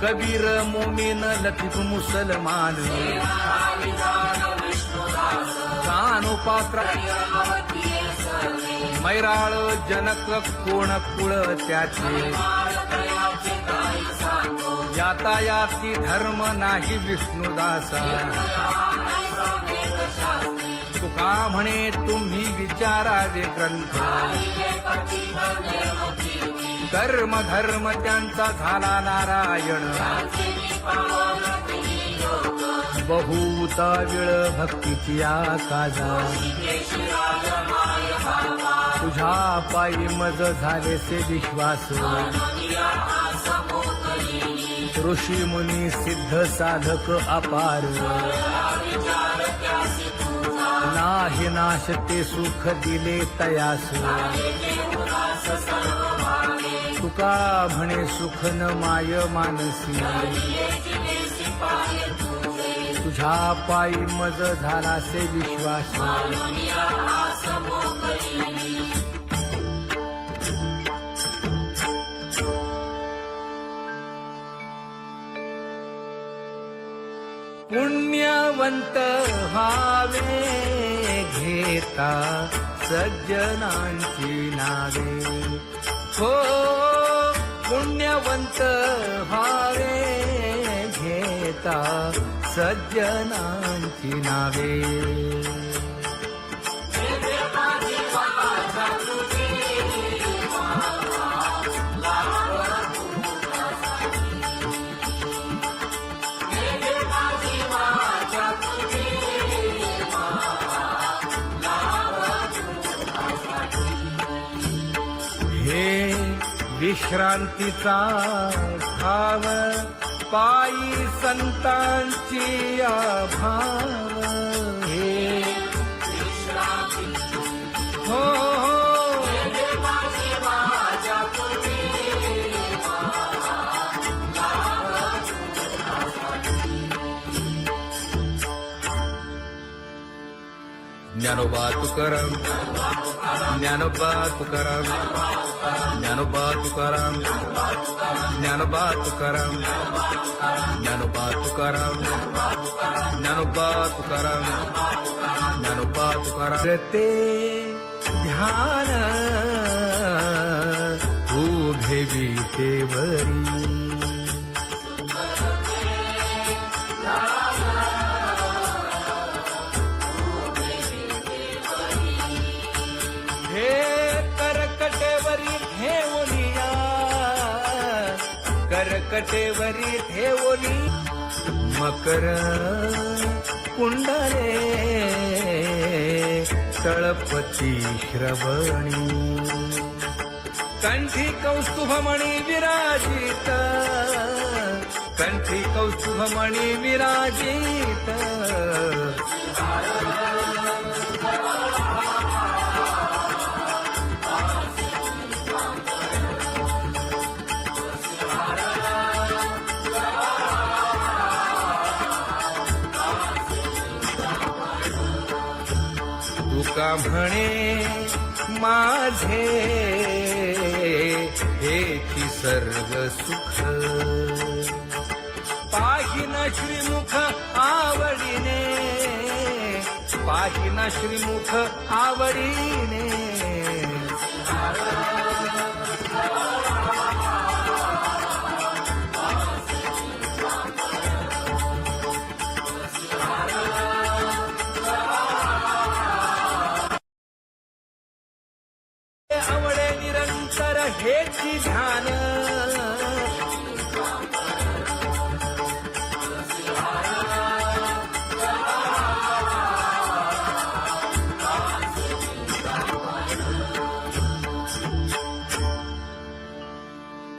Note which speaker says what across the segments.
Speaker 1: कबीर मोमीन लतीफ मुसलमान कानोपात्र मैराळ जनक कोण कुळ त्याचे यातायाती धर्म नाही विष्णुदासा तुका म्हणे तुम्ही विचारावे ग्रंथ कर्म धर्म त्यांचा झाला नारायण बहुता वेळ भक्तीची आकाजा तुझ्या पायी मज झालेसे विश्वास ऋषी मुनी सिद्ध साधक अपार नाही नाश ते सुख दिले तयास तुका म्हणे सुख न माय मानसी तुझ्या पायी मज झालासे विश्वास पुण्यवंत व्हावे घेता सज्जनांची नावे हो पुण्यवंत व्हावे घेता सज्जनांची नावे हे विश्रांतीचा भाव पायी संतांची अभाव हे हो ज्ञानोबा तुकाराम ज्ञानोबा तुकाराम ज्ञानोबा तुकाराम ज्ञानोबा तुकाराम ज्ञानोबा तुकाराम ज्ञानोबा तुकाराम ज्ञानोबा तुकाराम ते ध्यान उभे विटेवरी करकटेवरी ठेवली मकर कुंडले तळपती श्रवणी कंठी कौस्तुभमणी विराजित कंठी कौस्तुभमणी विराजित तुका म्हणे माझे हेची सर्व सुख पाहिन श्रीमुख आवडीने पाहिन श्रीमुख आवडीने आवडे निरंतर हेची ध्यान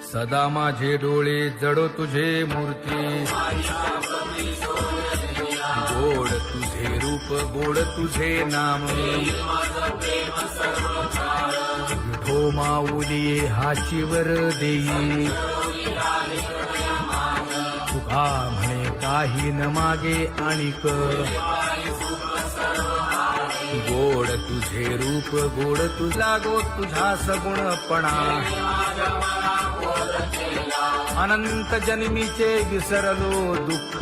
Speaker 1: सदा माझे डोळे जडो तुझे मूर्ती गोड तुझे रूप गोड तुझे नाम विठो माऊली हाचीवर देई तुका म्हणे काही न मागे आणिक गोड तुझे रूप गोड तुझा गो तुझा सगुणपणा अनंत जन्मीचे विसरलो दुःख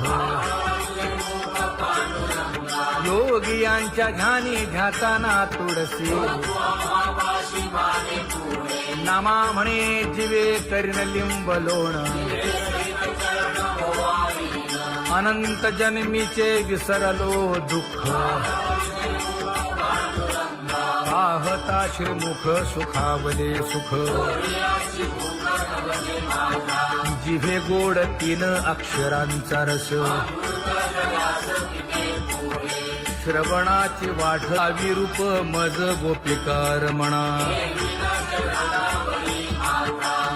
Speaker 1: योगियांच्या ध्यानी ध्याताना तुळसी नामा म्हणे जीवे करीन लिंब लोण अनंत जन्मीचे विसरलो दुःख पाहता श्रीमुख सुखावले सुख जिभे गोड 3 अक्षरांचा रस श्रवणाची वाढ विरूप मज गोपिकार म्हणा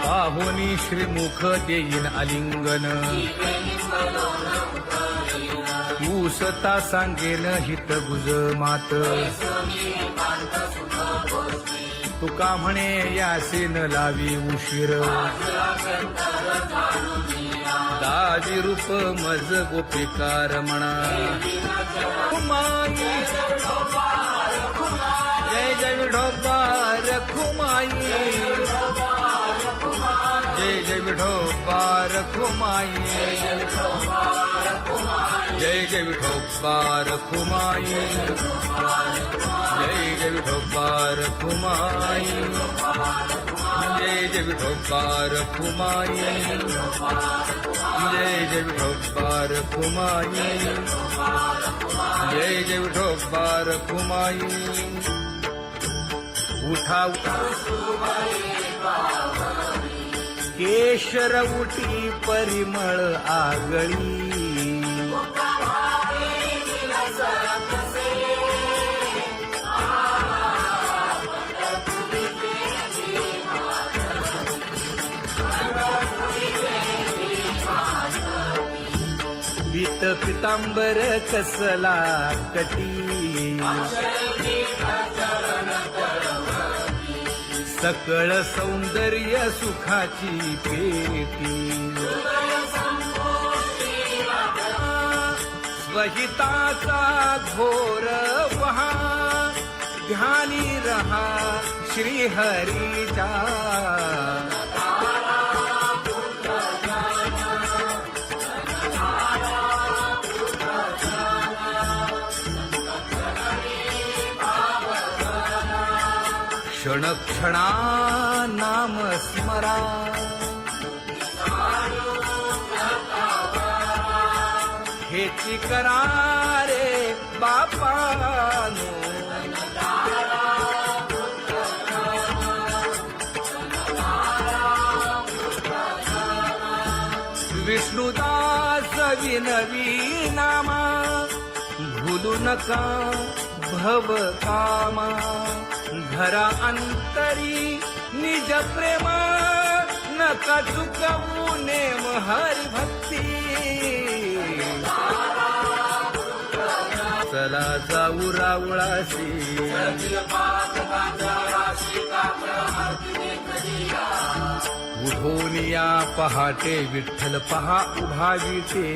Speaker 1: पाहुनी श्रीमुख देईन आलिंगन ऊसता सांगेन हित गुज मात तुका म्हणे यासीन लावी उशीर दावी रूप मज गोपिकार म्हणा खुमाई जय जय विठोबार खुमाई जय जय विठोबार खुमाई जय जय विठोबार खुमाई जय जय विठोबार खुमाई जय जय विठोबार खुमाई जय जय विठोबार खुमाई जय जय विठोबार खुमाई उठा केशर उठी परिमळ आगळी पीत पितांबर कसला कटी सकळ सौंदर्य सुखाची पेटी स्वहिताचा घोर वहा ध्यानी रहा श्रीहरीचा क्षण क्षणा नाम स्मरा हेची करा रे बापानो विष्णुदास विनवी नामा भूलू नका भव कामा धरा अंतरी निज प्रेमा नका चुकवू नेम हरी भक्ती चला जाऊ रावळाशी उठोनिया पहाटे विठ्ठल पहा उभा विटे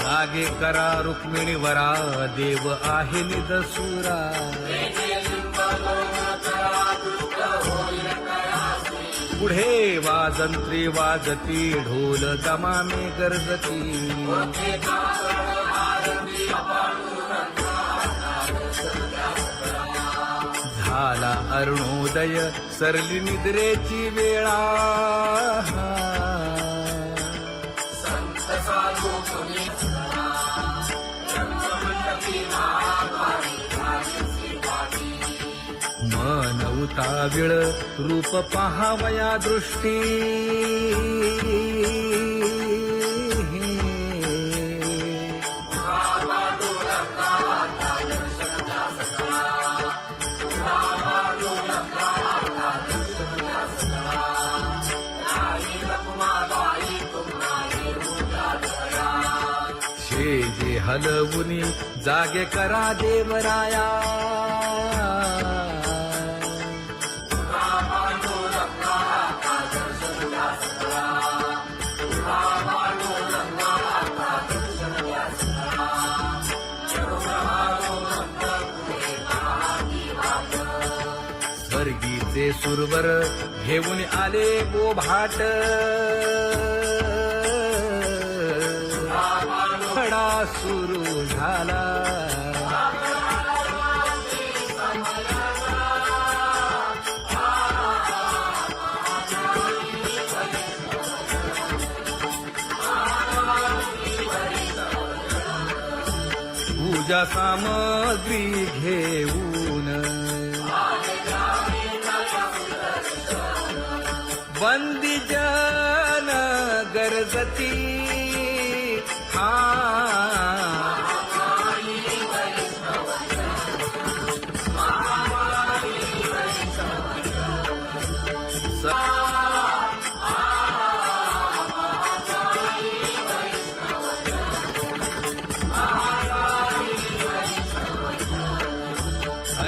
Speaker 1: जागे करा रुक्मिणी वरा देव आहे निदसुरा पुढे वाजंत्री वाजती ढोल दमामे गरजती झाला अरुणोदय सरली निद्रेची वेळा मन उताविळ रूप पहावया दृष्टी जे हलवुनी जागे करा देवराया स्वर्गी ते सुरवर घेऊन आले बोभाट खडा सुरू झाला पूजा सामग्री घेऊन बंदी जन गरजती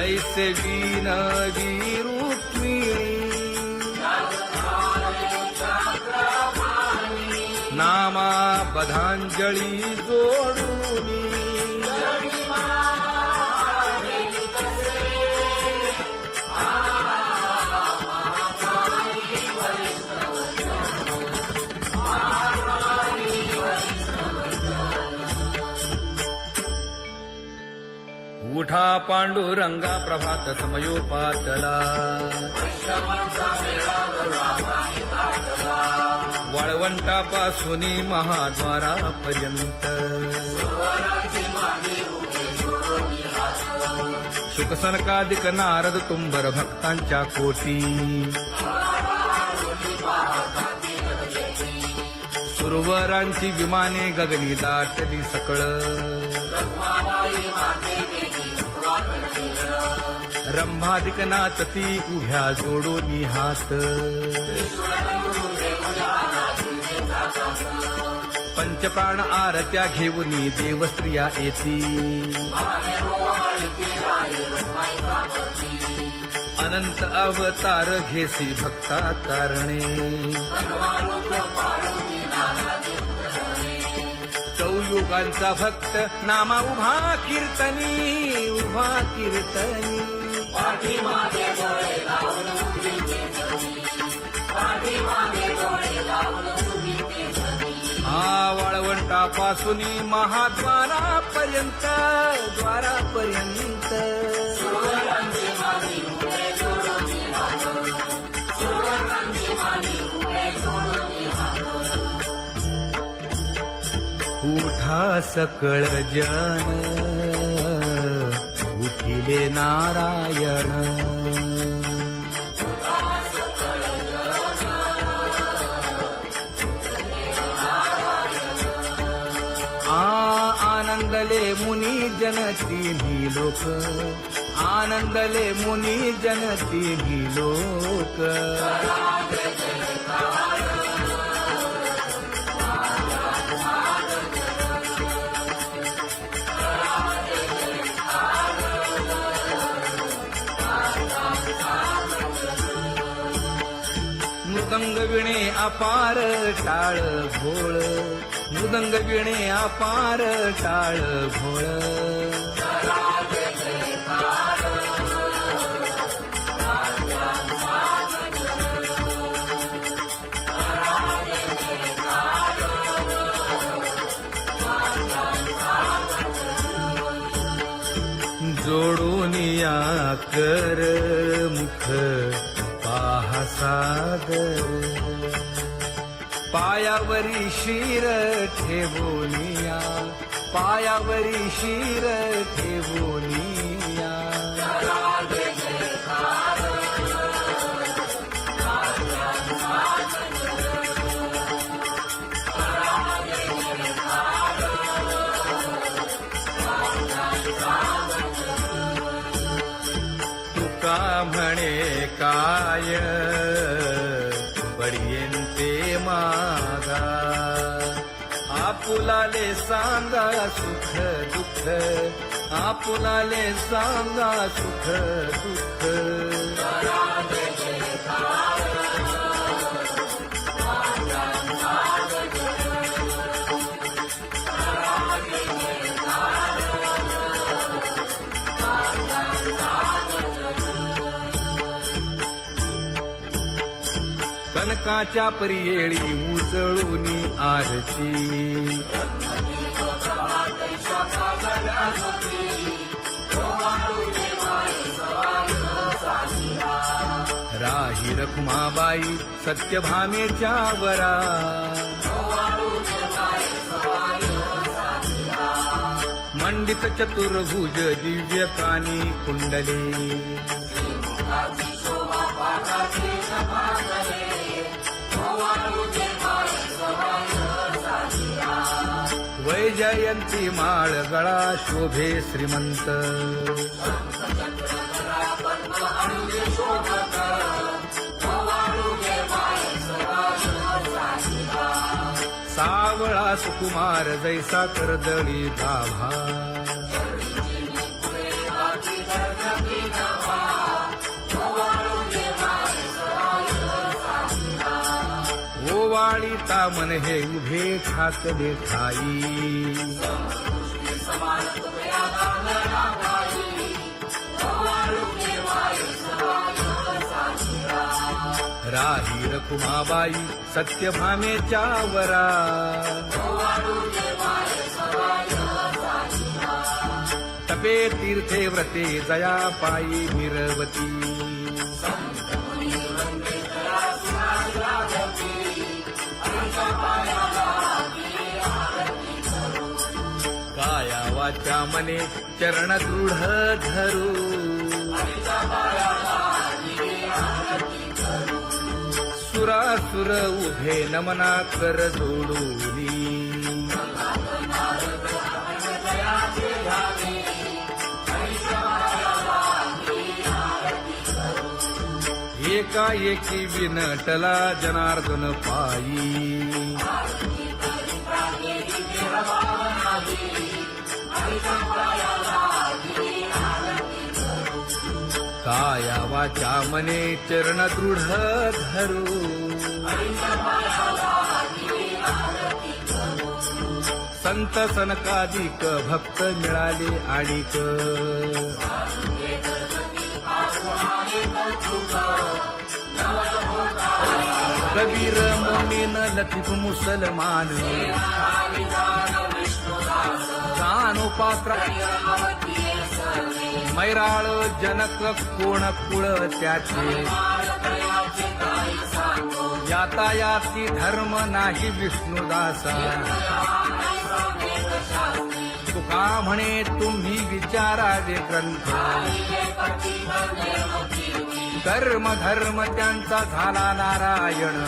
Speaker 1: ऐसे विनवी रुक्मिणी नामा बधांजळी जोडूनी उठा पांडुरंगा प्रभात समयोपातला वाळवंटापासून महाद्वारापर्यंत शुकसनकादिक नारद तुंबर भक्तांच्या कोटी सुरवरांची विमाने गगनी दाटली सकळ रंभादिक नाचती उभ्या जोडोनी हात पंचप्राण आरत्या घेऊनी देवस्त्रिया येती अनंत अवतार घेसी भक्ता तारणे चौयुगांचा भक्त नामा उभा कीर्तनी उभा कीर्तनी वाळवंटापासून महाद्वारापर्यंत द्वारापर्यंत उठा सकळ जन उठिले नारायण आनंदले मुनी जन तिन्ही लोक आनंदले मुनी जन तिन्ही लोक मृदंग विणे अपार टाळ भोळ मृदंग विणे अपार टाळ भोळ जोडूनिया कर मुख पाहा सागर पायावरी शिर ठेवोनिया पायावरी शिर ठेवोनिया तुका म्हणे काय बडियेंते मागा आपुलाले सांगा सुख दुःख आपुलाले सांगा सुख दुःख सनकाच्या परियेळी उजळूनी आरती राही रखुमाबाई सत्यभामेच्या वरा मंडित चतुर्भुज दिव्य कानी कुंडले वैजयंती माळ गळा शोभे श्रीमंत सावळा सुकुमार जैसा कर्दळी गाभा ओवाळी तामन हे उभे ठाकले ठाई राही रखुमाबाई सत्यभामेच्या वरा तपे तीर्थे व्रते जया पायी मिरवती काया वाचा मने चरण दृढ धरू सुरासुर उभे नमना कर जोडूनी एकाएकी विनटला जनार्दन पायी काया वाचा मने चरण दृढ धरू संत सनकादिक भक्त मिळाले आणिक कबीर मोमीन लतीफ मुसलमान कानोपात्र मैराळ जनक कोण कुळ त्याचे यातायाती धर्म नाही विष्णुदासा तुका म्हणे तुम्ही विचारावे ग्रंथ कर्म धर्म त्यांचा झाला नारायण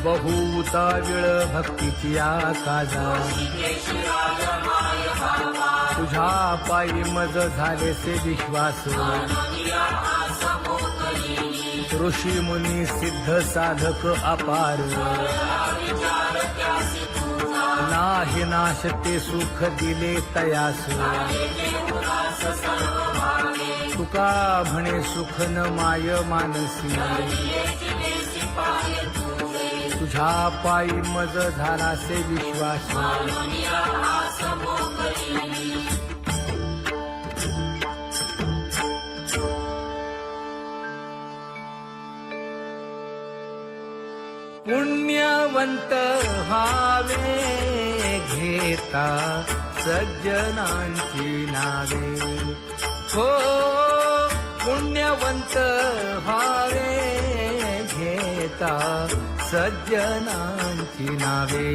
Speaker 1: बहुता वेळ भक्तीची काजा तुझ्या पायी मज झालेसे विश्वास ऋषी मुनी सिद्ध साधक अपार नाही नाश ते सुख दिले तयास तुका म्हणे सुख न माय मानसी तुझ्या पायी मज झालासे विश्वास पुण्यवंत व्हावे घेता सज्जनांची नावे हो पुण्यवंत व्हावे घेता सज्जनांची नावे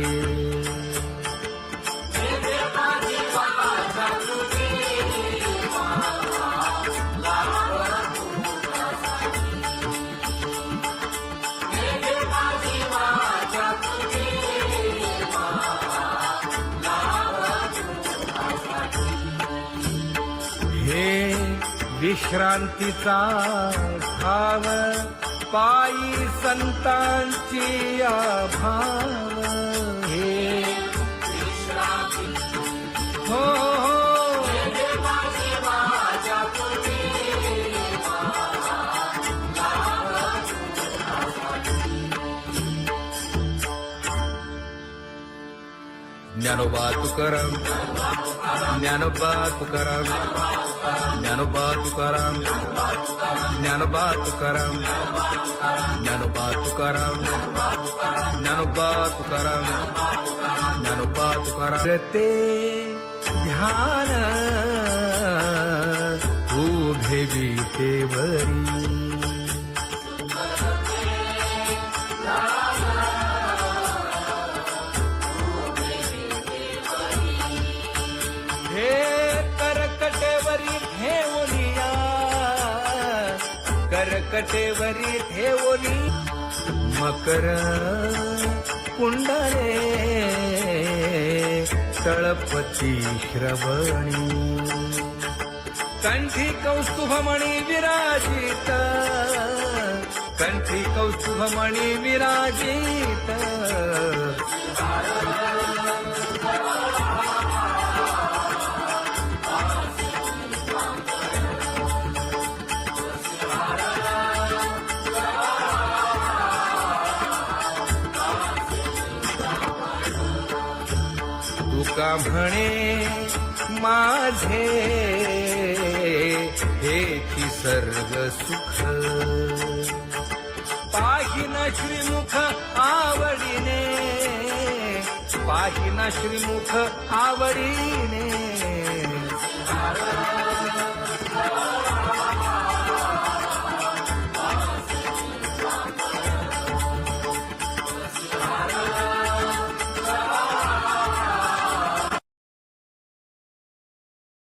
Speaker 1: विश्रांतीचा भाव पायी संतांची भाव हे हो ज्ञानोबा तुकाराम, ज्ञानोबा तुकाराम, ज्ञानोबा तुकाराम, ज्ञानोबा तुकाराम, ज्ञानोबा तुकाराम, ज्ञानोबा तुकाराम, ज्ञानोबा तुकाराम. ते ध्यान उभे विटेवरी, हे करकटेवरी ठेवलिया, करकटेवरी ठेवली मकर कुंडले तळपती श्रवणी, कंठी कौस्तुभमणी विराजित, कंठी कौस्तुभमणी विराजित. तुका म्हणे माझे हेची सर्ग सुख, पाहिना श्रीमुख आवडीने, पाहिना श्रीमुख आवडीने.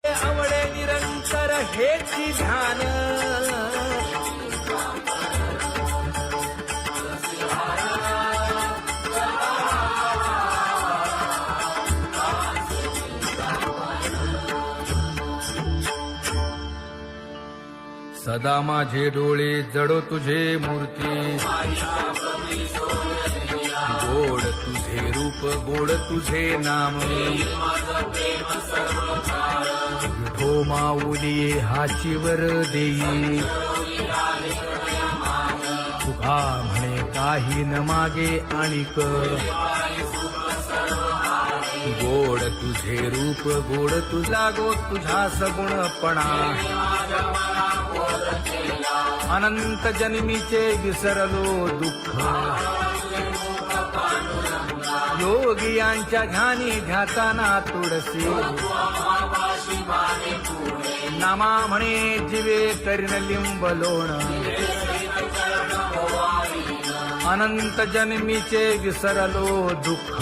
Speaker 1: आवडे निरंतर हेची ध्यान, सदा माझे डोळे जडो तुझे मूर्ती, गोड तुझे रूप गोड तुझे नाम. विठो माऊली हाचीवर देई, तुका म्हणे काही न मागे आणिक. गोड तुझे रूप गोड तुझा गो तुझा सगुणपणा, अनंत जन्मीचे विसरलो दुःख. योगियांच्या ध्यानी ध्याताना तुळसी, नामा म्हणे जीवे करीन लिंबलोण. अनंत जन्मीचे विसरलो दुःख,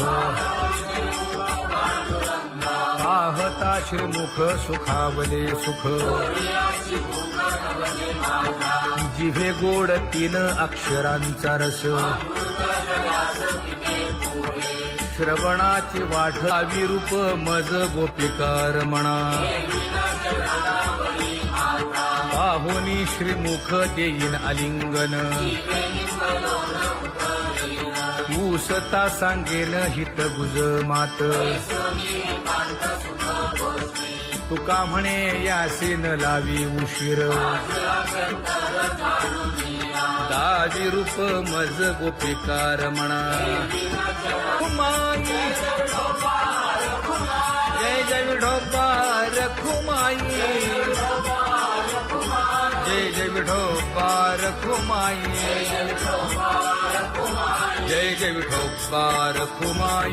Speaker 1: पाहता श्रीमुख सुखावले सुख. जिभे गोड 3 अक्षरांचा रस, श्रवणाची वाट विरूप मज गोपिकार म्हणा. पाहुनी श्रीमुख देईन आलिंगन, ऊसता सांगेन हित गुज मात. तुका म्हणे यासीन लावी उशीर, दावी रूप मज गोपिकार म्हणा. खुमाई जय जय विठोबा रखुमाई, जय जय विठोबा रखुमाई, जय जय विठोबा रखुमाई,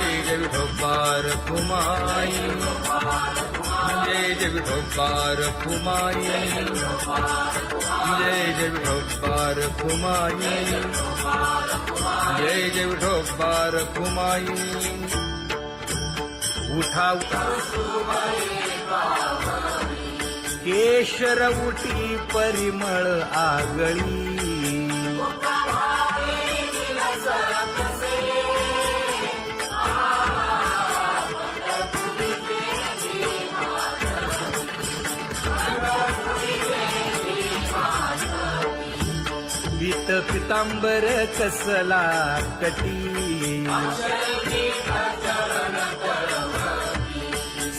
Speaker 1: जय जय विठोबा रखुमाई, जय जय विठोबा रखुमाई, जय जय विठोबा रखुमाई, जय जय विठोबा रखुमाई. उठा केशर उठी परिमळ आगळी, पीत पितांबर कसला कटी,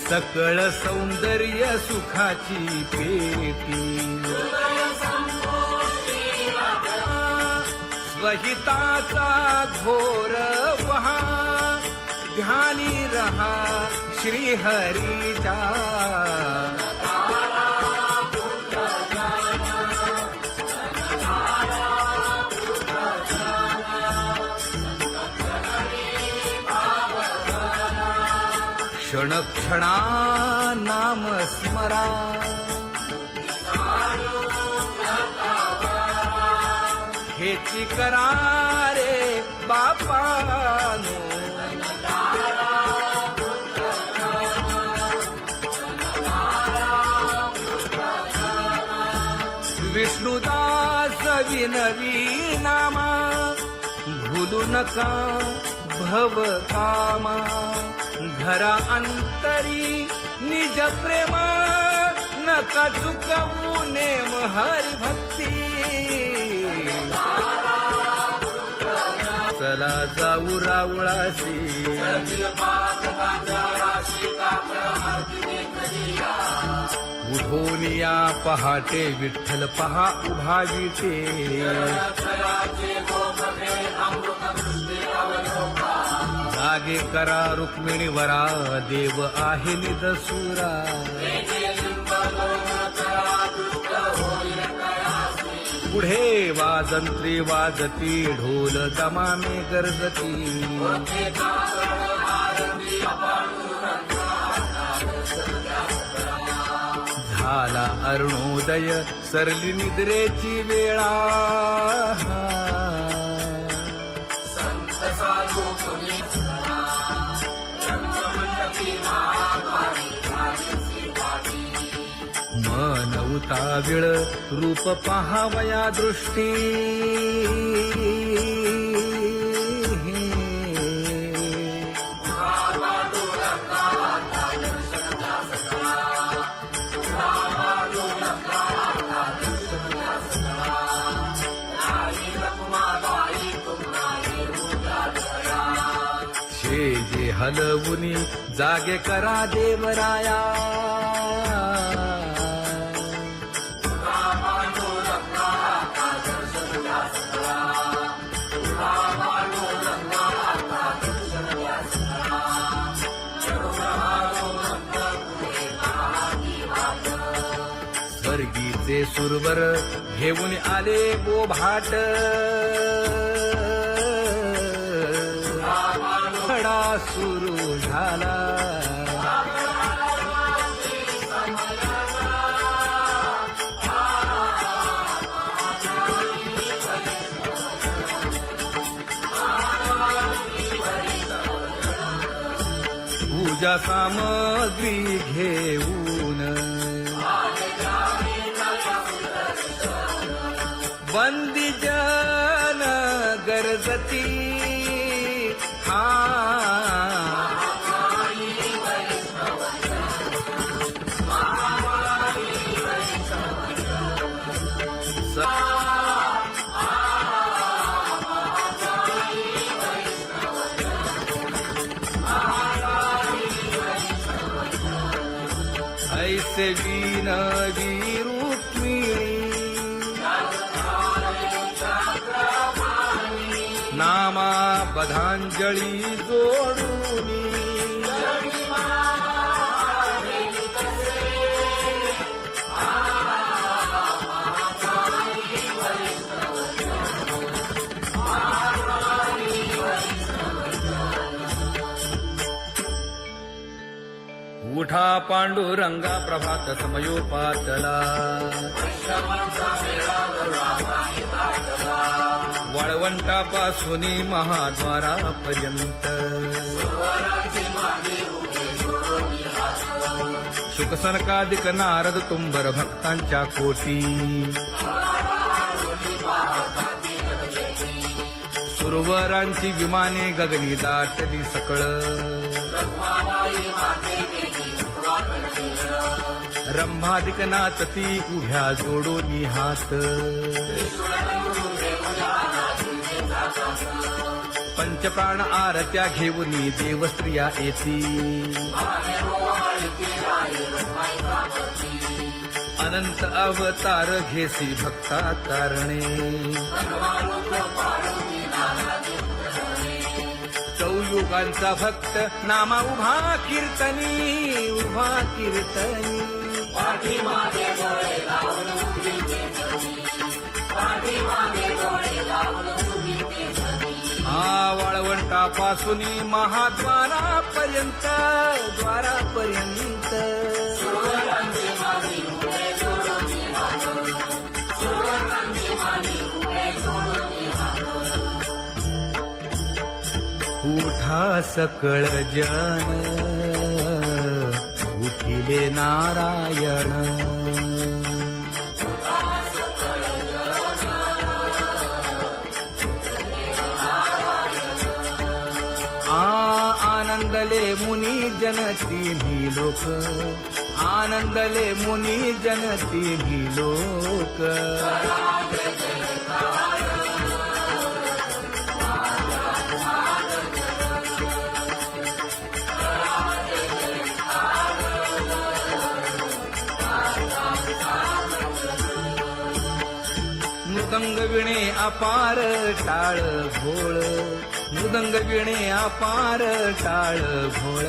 Speaker 1: सकळ सौंदर्य सुखाची पेटी. स्वहिताचा घोर वहा ध्यानी रहा श्री हरीचा. क्षण क्षणा नाम स्मरा. हेची करा रे बापानो. विष्णुदास विनवी नामा. भूलू नका भव कामा. घरा अंतरी निज प्रेम. नका चुकवू नेम हरी भक्ती. चला जाऊ रावळाशी. उठून या पहाटे विठ्ठल पहा उभा विटे. जागे करा रुक्मिणी वरा. देव आहे निदसुरा. पुढे वाजंत्री वाजती. ढोल दमामे गरजती. झाला अरुणोदय सरली निद्रेची वेळा. मन उताविळ रूप पहावया दृष्टी. जे हलवुनी जागे करा देवराया. स्वर्गीचे सुरवर घेऊन आले गोभाट. खडा सुरू झाला. पूजा सामग्री घेऊन. बंदी जन गरजती. ऐसे विनवी रुक्मिणी. नामा बधांजळी जोडूनी. उठा पांडुरंगा प्रभात समयोपातला. वाळवंटापासून महाद्वारापर्यंत. शुकसनकादिक नारद तुंबर भक्तांच्या कोटी. सुरवरांची विमाने गगनी दाटली सकळ. रंभादिक नाचती उभ्या जोडोनी हात. पंचप्राण आरत्या घेऊनी देवस्त्रिया येती. अनंत अवतार घेसी भक्ता तारणे. युगांचा भक्त नामा उभा कीर्तनी उभा कीर्तनी
Speaker 2: पाठीमागे डोळे लावून उभी ते जगी, पाठीमागे डोळे लावून उभी ते जगी.
Speaker 1: वाळवंटापासून महाद्वारापर्यंत द्वारापर्यंत
Speaker 2: सुवर्णांची मादी उभे जोडून हात, सुवर्णांची मादी उभे जोडून हात.
Speaker 1: उठा सकळ जन उठिले नारायण आनंदले मुनी जन तिन्ही लोक आनंदले मुनी जन तिन्ही लोक मृदंग विणे अपार टाळ भोळ मृदंग विणे अपार टाळ भोळ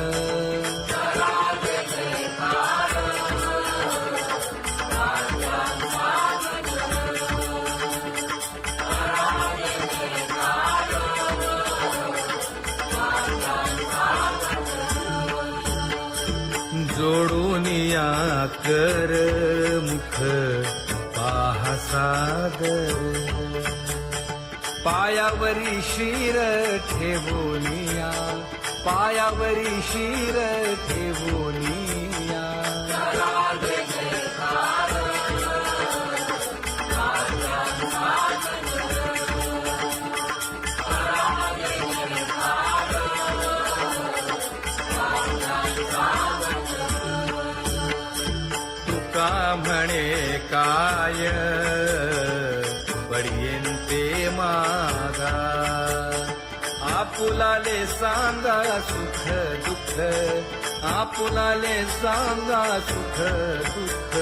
Speaker 1: जोडून या कर मुख पाहा सागर पायावरी शिर ठेवोनिया पायावरी शिर ठेवोनिया तुका म्हणे काय बडियेंते मागा आपुलाले सांगा सुख दुःख आपुलाले सांगा सुख दुःख